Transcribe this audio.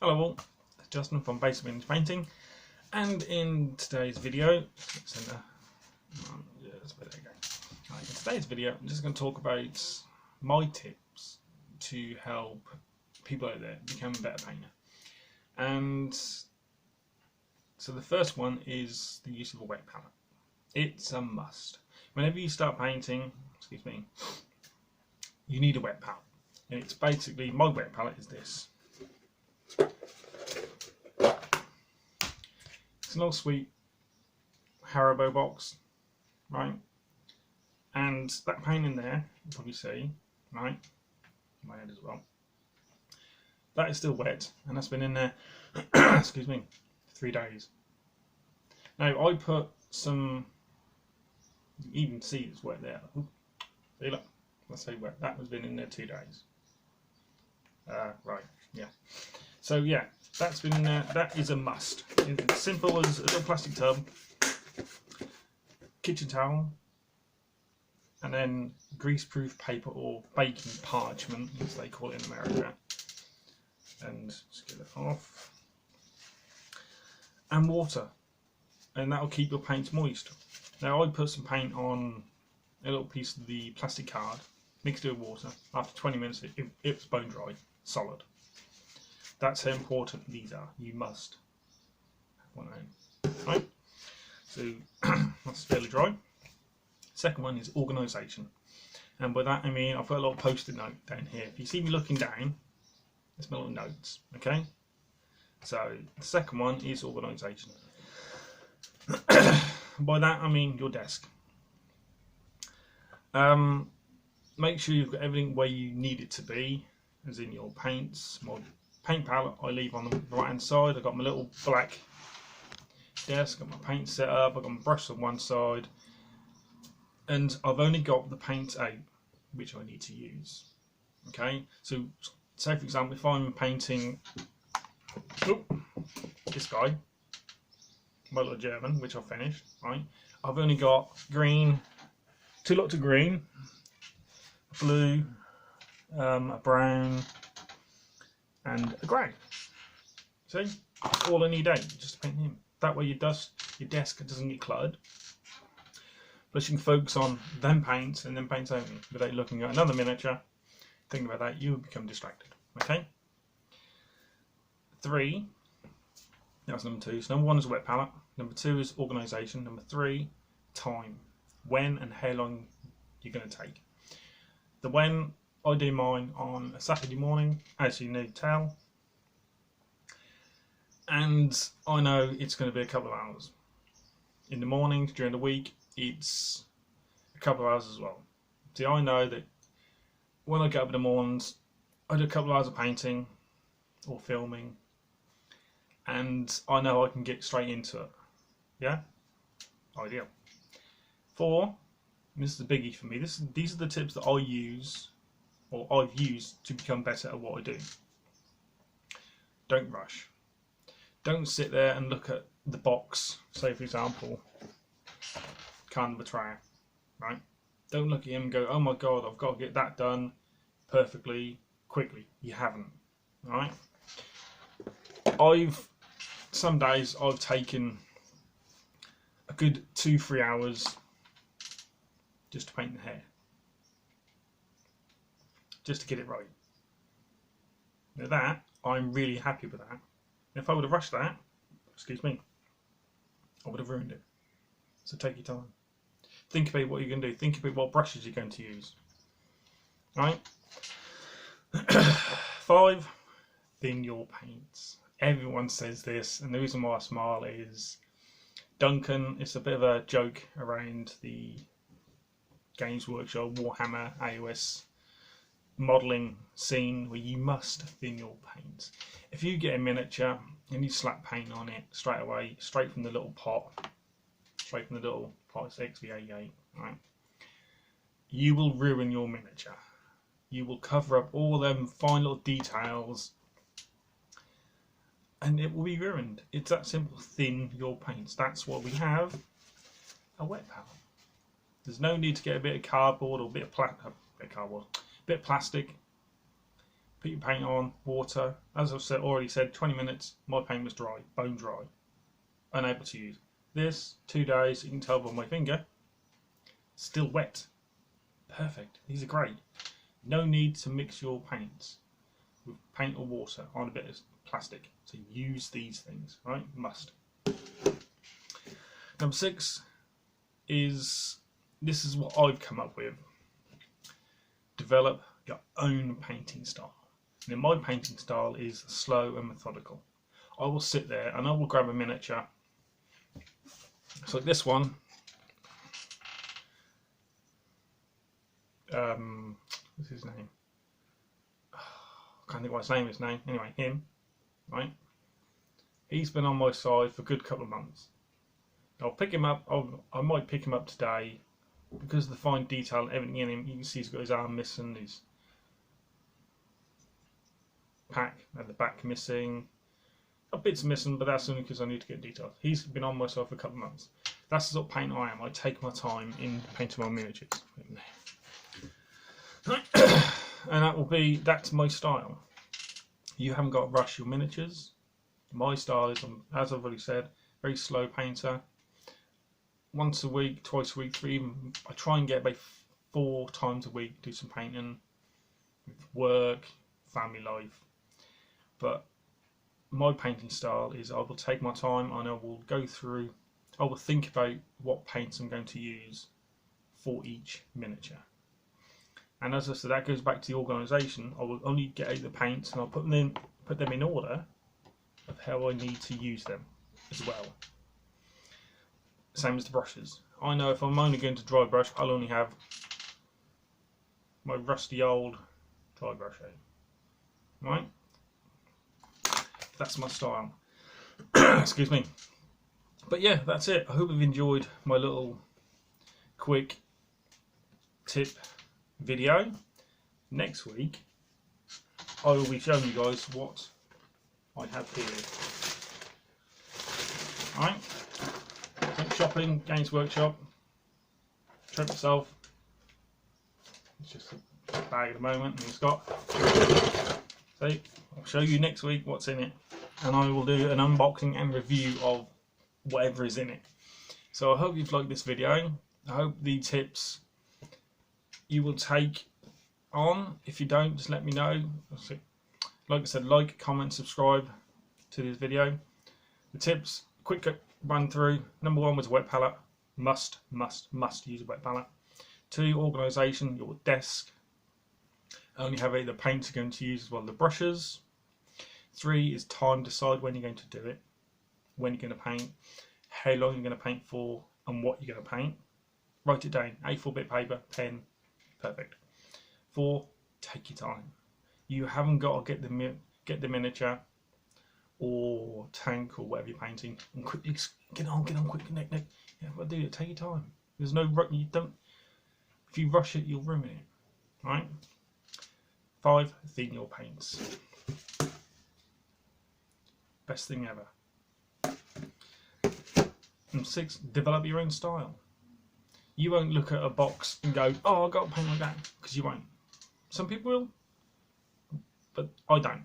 Hello all, it's Justin from Basic Vintage Painting, and in today's video, in today's video I'm just going to talk about my tips to help people out there become a better painter. And so the first one is the use of a wet palette. It's a must. Whenever you start painting, you need a wet palette. And it's basically, my wet palette is this. It's an old sweet Haribo box, right? And that paint in there, you probably see, right? My head as well. That is still wet, and that's been in there, 3 days. Now I put some, you even see it's wet there. Ooh, see, look, let's say wet. That has been in there 2 days. Right, yeah. So yeah, that's been in there. That is a must. It's simple as a little plastic tub, kitchen towel, and then grease-proof paper or baking parchment, as they call it in America. And just get it off. And water, and that will keep your paints moist. Now I put some paint on a little piece of the plastic card, mixed it with water. After 20 minutes, it's bone dry, solid. That's how important these are. You must have one out. Right? So that's fairly dry. Second one is organisation, and by that I mean I've got a little post-it note down here. If you see me looking down, it's my little notes. Okay. So the second one is organisation. By that I mean your desk. Make sure you've got everything where you need it to be, as in your paints. My paint palette I leave on the right hand side. I've got my little black desk, got my paint set up, I've got my brush on one side, and I've only got the paint out which I need to use. Okay, so say for example if I'm painting this guy, my little German, which I've finished, right? I've only got green, 2 lots of green, a blue, a brown, and a grey. See, all I need out just to paint him. That way your desk doesn't get cluttered. Plus you can focus on them paints and then paints only without looking at another miniature. Thinking about that, you will become distracted. Okay. 3. That's number 2. So number 1 is a wet palette. Number 2 is organisation. Number 3, time. When and how long you're going to take. The when, I do mine on a Saturday morning, as you need to tell, and I know it's going to be a couple of hours. In the morning, during the week, it's a couple of hours as well. See, I know that when I get up in the mornings, I do a couple of hours of painting or filming, and I know I can get straight into it. Yeah? Ideal. 4, and this is a biggie for me, these are the tips that I use, or I've used to become better at what I do. Don't rush. Don't sit there and look at the box, say for example, Can Betrayer, right? Don't look at him and go, oh my god, I've got to get that done perfectly, quickly. You haven't, right? Some days I've taken a good 2-3 hours just to paint the hair. Just to get it right. Now that, I'm really happy with that. If I would have rushed that, I would have ruined it. So take your time. Think about what you're going to do. Think about what brushes you're going to use. Right? 5, thin your paints. Everyone says this, and the reason why I smile is Duncan, it's a bit of a joke around the Games Workshop, Warhammer, AOS modelling scene where you must thin your paints. If you get a miniature and you slap paint on it straight away, straight from the little pot, straight from the little pot XV88, right? You will ruin your miniature. You will cover up all them fine little details and it will be ruined. It's that simple. Thin your paints. That's why we have a wet palette. There's no need to get a bit of cardboard or a bit of plastic. put your paint on, water. As I've already said, 20 minutes, my paint was dry, bone dry, unable to use. This, 2 days, you can tell by my finger, still wet. Perfect. These are great. No need to mix your paints with paint or water on a bit of plastic. So use these things, right? Must. Number 6 is, this is what I've come up with. Develop your own painting style. Now my painting style is slow and methodical. I will sit there and I will grab a miniature. It's like this one. What's his name? I can't think what his name is now. Anyway, him, right? He's been on my side for a good couple of months. I'll pick him up. I might pick him up today because of the fine detail and everything in him. You can see he's got his arm missing, his pack at the back missing. A bit's missing, but that's only because I need to get details. He's been on my side for a couple of months. That's the sort of paint I am. I take my time in painting my miniatures. And that's my style. You haven't got to rush your miniatures. My style is, as I've already said, very slow painter. Once a week, twice a week, I try and get about 4 times a week, do some painting with work, family life. But my painting style is I will take my time and I will go through, I will think about what paints I'm going to use for each miniature. And as I said, that goes back to the organisation. I will only get out the paints and I'll put them in order of how I need to use them as well. Same as the brushes. I know if I'm only going to dry brush, I'll only have my rusty old dry brush out. Right? That's my style. Excuse me. But yeah, that's it. I hope you've enjoyed my little quick tip video. Next week I will be showing you guys what I have here. Alright, went shopping, Games Workshop, treat myself. It's just a bag at the moment and it's got. So I'll show you next week what's in it and I will do an unboxing and review of whatever is in it. So I hope you've liked this video. I hope the tips you will take on. If you don't, just let me know. Like I said, like, comment, subscribe to this video. The tips, quick run through. Number 1 was wet palette. Must use a wet palette. 2, organisation, your desk. Only have either paints you're going to use as well as the brushes. 3 is time, decide when you're going to do it, when you're going to paint, how long you're going to paint for, and what you're going to paint. Write it down. A4 bit paper, pen, perfect. 4, take your time. You haven't got to get the miniature or tank or whatever you're painting and quickly get on quick, Nick. Yeah, but do it. Take your time. There's no you don't. If you rush it, you'll ruin it. Right? 5, thin your paints. Best thing ever. And 6, develop your own style. You won't look at a box and go, oh, I've got to paint like that, because you won't. Some people will, but I don't.